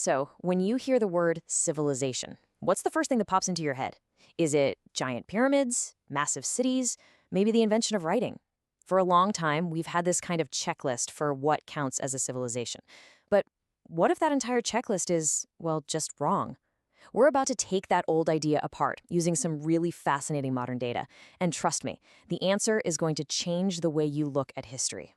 So, when you hear the word civilization, what's the first thing that pops into your head? Is it giant pyramids, massive cities, maybe the invention of writing? For a long time, we've had this kind of checklist for what counts as a civilization. But what if that entire checklist is, well, just wrong? We're about to take that old idea apart using some really fascinating modern data. And trust me, the answer is going to change the way you look at history.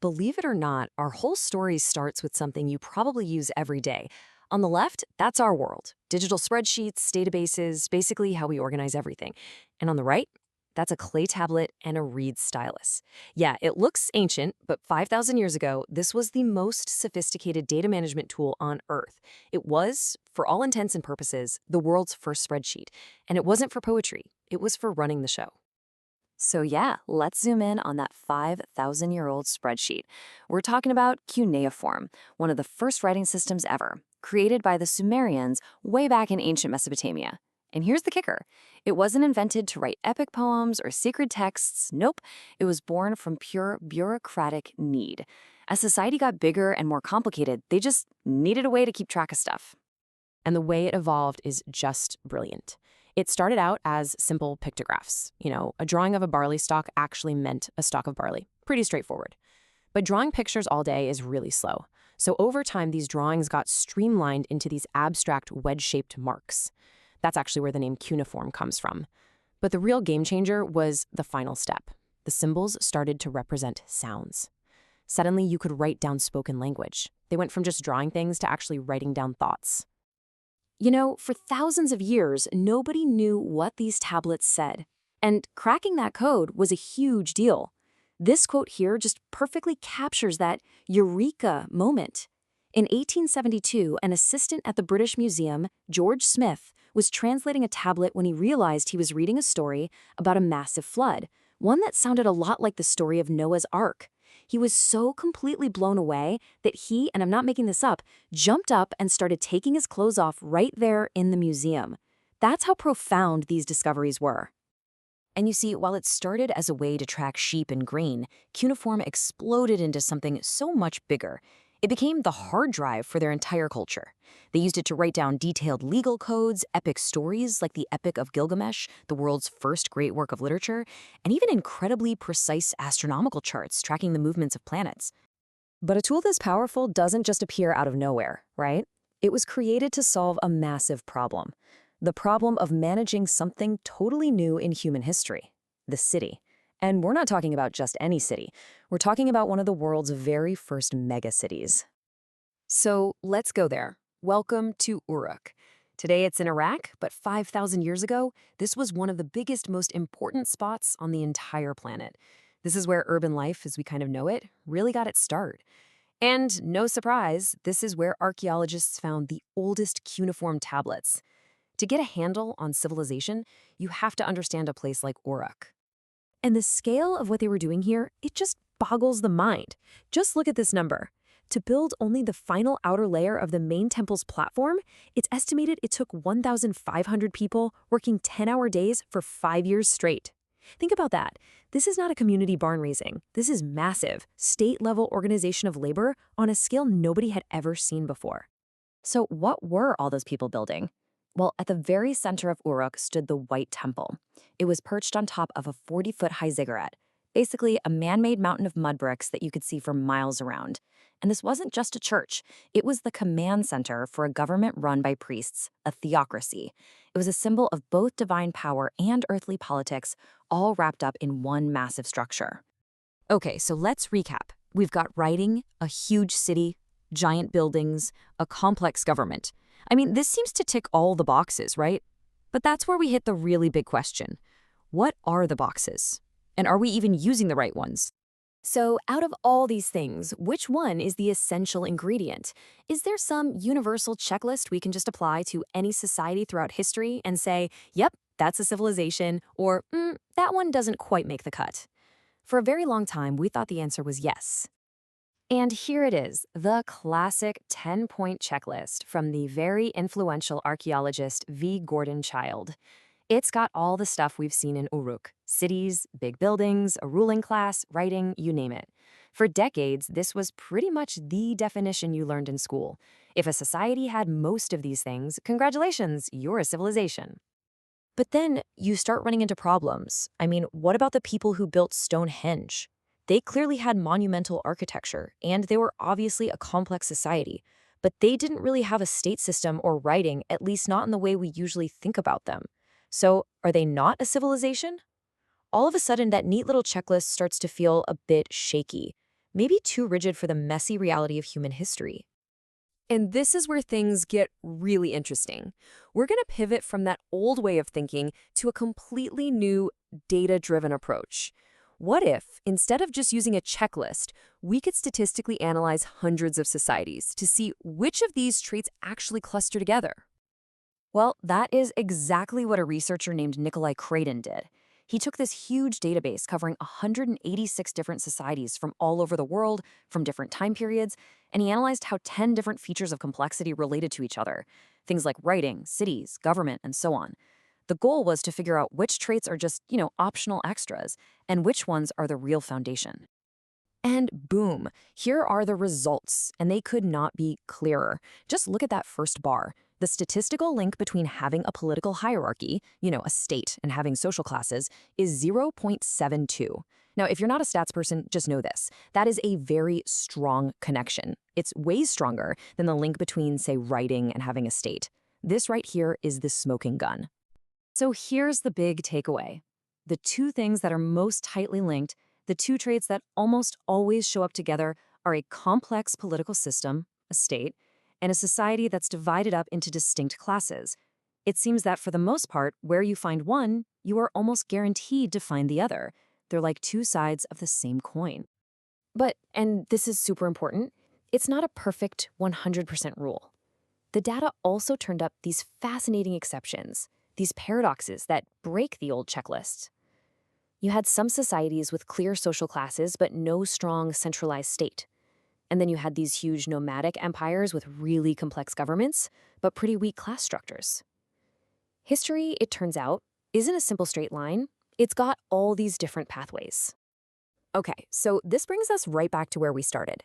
Believe it or not, our whole story starts with something you probably use every day. On the left, that's our world. Digital spreadsheets, databases, basically how we organize everything. And on the right, that's a clay tablet and a reed stylus. Yeah, it looks ancient, but 5,000 years ago, this was the most sophisticated data management tool on Earth. It was, for all intents and purposes, the world's first spreadsheet. And it wasn't for poetry, it was for running the show. So yeah, let's zoom in on that 5,000-year-old spreadsheet. We're talking about cuneiform, one of the first writing systems ever, created by the Sumerians way back in ancient Mesopotamia. And here's the kicker. It wasn't invented to write epic poems or sacred texts. Nope. It was born from pure bureaucratic need. As society got bigger and more complicated, they just needed a way to keep track of stuff. And the way it evolved is just brilliant. It started out as simple pictographs. A drawing of a barley stalk actually meant a stalk of barley. Pretty straightforward. But drawing pictures all day is really slow. So over time, these drawings got streamlined into these abstract wedge-shaped marks. That's actually where the name cuneiform comes from. But the real game changer was the final step. The symbols started to represent sounds. Suddenly, you could write down spoken language. They went from just drawing things to actually writing down thoughts. For thousands of years, nobody knew what these tablets said. And cracking that code was a huge deal. This quote here just perfectly captures that eureka moment. In 1872, an assistant at the British Museum, George Smith, was translating a tablet when he realized he was reading a story about a massive flood, one that sounded a lot like the story of Noah's Ark. He was so completely blown away that he, and I'm not making this up, jumped up and started taking his clothes off right there in the museum. That's how profound these discoveries were. And you see, while it started as a way to track sheep and grain, cuneiform exploded into something so much bigger. It became the hard drive for their entire culture. They used it to write down detailed legal codes, epic stories like the Epic of Gilgamesh, the world's first great work of literature, and even incredibly precise astronomical charts tracking the movements of planets. But a tool this powerful doesn't just appear out of nowhere, right? It was created to solve a massive problem. The problem of managing something totally new in human history, the city. And we're not talking about just any city. We're talking about one of the world's very first megacities. So let's go there. Welcome to Uruk. Today it's in Iraq, but 5,000 years ago, this was one of the biggest, most important spots on the entire planet. This is where urban life, as we kind of know it, really got its start. And no surprise, this is where archaeologists found the oldest cuneiform tablets. To get a handle on civilization, you have to understand a place like Uruk. And the scale of what they were doing here, it just boggles the mind. Just look at this number. To build only the final outer layer of the main temple's platform, it's estimated it took 1,500 people working 10-hour days for 5 years straight. Think about that. This is not a community barn raising. This is massive, state-level organization of labor on a scale nobody had ever seen before. So what were all those people building? Well, at the very center of Uruk stood the White Temple. It was perched on top of a 40-foot-high ziggurat, basically a man-made mountain of mud bricks that you could see for miles around. And this wasn't just a church. It was the command center for a government run by priests, a theocracy. It was a symbol of both divine power and earthly politics, all wrapped up in one massive structure. Okay, so let's recap. We've got writing, a huge city, giant buildings, a complex government. I mean, this seems to tick all the boxes, right? But that's where we hit the really big question. What are the boxes? And are we even using the right ones? So, out of all these things, which one is the essential ingredient? Is there some universal checklist we can just apply to any society throughout history and say, yep, that's a civilization, or that one doesn't quite make the cut? For a very long time, we thought the answer was yes. And here it is, the classic 10-point checklist from the very influential archaeologist V. Gordon Childe. It's got all the stuff we've seen in Uruk: cities, big buildings, a ruling class, writing, you name it. For decades, this was pretty much the definition you learned in school. If a society had most of these things, congratulations, you're a civilization. But then you start running into problems. I mean, what about the people who built Stonehenge? They clearly had monumental architecture, and they were obviously a complex society, but they didn't really have a state system or writing, at least not in the way we usually think about them. So, are they not a civilization? All of a sudden, that neat little checklist starts to feel a bit shaky, maybe too rigid for the messy reality of human history. And this is where things get really interesting. We're going to pivot from that old way of thinking to a completely new data-driven approach. What if, instead of just using a checklist, we could statistically analyze hundreds of societies to see which of these traits actually cluster together? Well, that is exactly what a researcher named Nikolai Creighton did. He took this huge database covering 186 different societies from all over the world, from different time periods, and he analyzed how 10 different features of complexity related to each other, things like writing, cities, government, and so on. The goal was to figure out which traits are just, optional extras, and which ones are the real foundation. And boom, here are the results, and they could not be clearer. Just look at that first bar. The statistical link between having a political hierarchy, a state, and having social classes is 0.72. Now, if you're not a stats person, just know this. That is a very strong connection. It's way stronger than the link between, say, writing and having a state. This right here is the smoking gun. So here's the big takeaway. The two things that are most tightly linked, the two traits that almost always show up together, are a complex political system, a state, and a society that's divided up into distinct classes. It seems that for the most part, where you find one, you are almost guaranteed to find the other. They're like two sides of the same coin. But, and this is super important, it's not a perfect 100% rule. The data also turned up these fascinating exceptions, these paradoxes that break the old checklists. You had some societies with clear social classes but no strong centralized state. And then you had these huge nomadic empires with really complex governments, but pretty weak class structures. History, it turns out, isn't a simple straight line. It's got all these different pathways. Okay, so this brings us right back to where we started.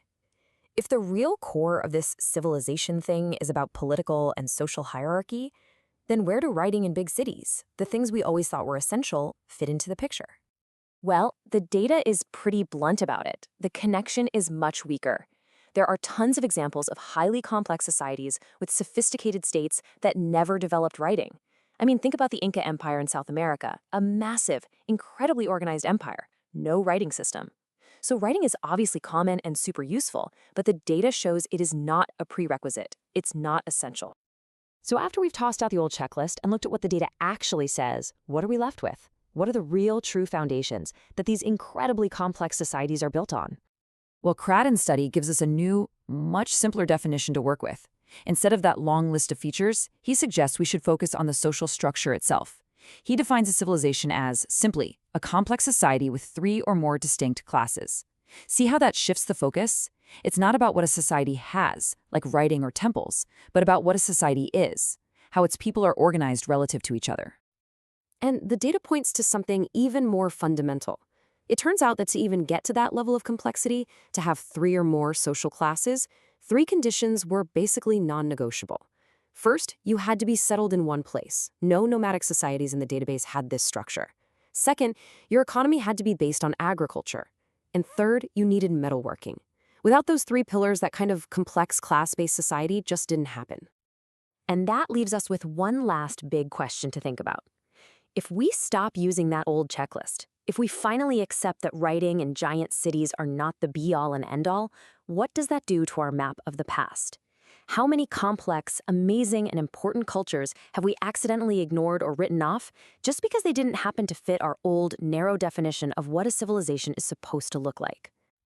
If the real core of this civilization thing is about political and social hierarchy, then where do writing in big cities, the things we always thought were essential, fit into the picture? Well, the data is pretty blunt about it. The connection is much weaker. There are tons of examples of highly complex societies with sophisticated states that never developed writing. I mean, think about the Inca Empire in South America, a massive, incredibly organized empire, no writing system. So writing is obviously common and super useful, but the data shows it is not a prerequisite. It's not essential. So after we've tossed out the old checklist and looked at what the data actually says, what are we left with? What are the real, true foundations that these incredibly complex societies are built on? Well, Creighton's study gives us a new, much simpler definition to work with. Instead of that long list of features, he suggests we should focus on the social structure itself. He defines a civilization as, simply, a complex society with 3 or more distinct classes. See how that shifts the focus? It's not about what a society has, like writing or temples, but about what a society is, how its people are organized relative to each other. And the data points to something even more fundamental. It turns out that to even get to that level of complexity, to have 3 or more social classes, 3 conditions were basically non-negotiable. First, you had to be settled in one place. No nomadic societies in the database had this structure. Second, your economy had to be based on agriculture. And third, you needed metalworking. Without those 3 pillars, that kind of complex class-based society just didn't happen. And that leaves us with one last big question to think about. If we stop using that old checklist, if we finally accept that writing and giant cities are not the be-all and end-all, what does that do to our map of the past? How many complex, amazing, and important cultures have we accidentally ignored or written off just because they didn't happen to fit our old, narrow definition of what a civilization is supposed to look like?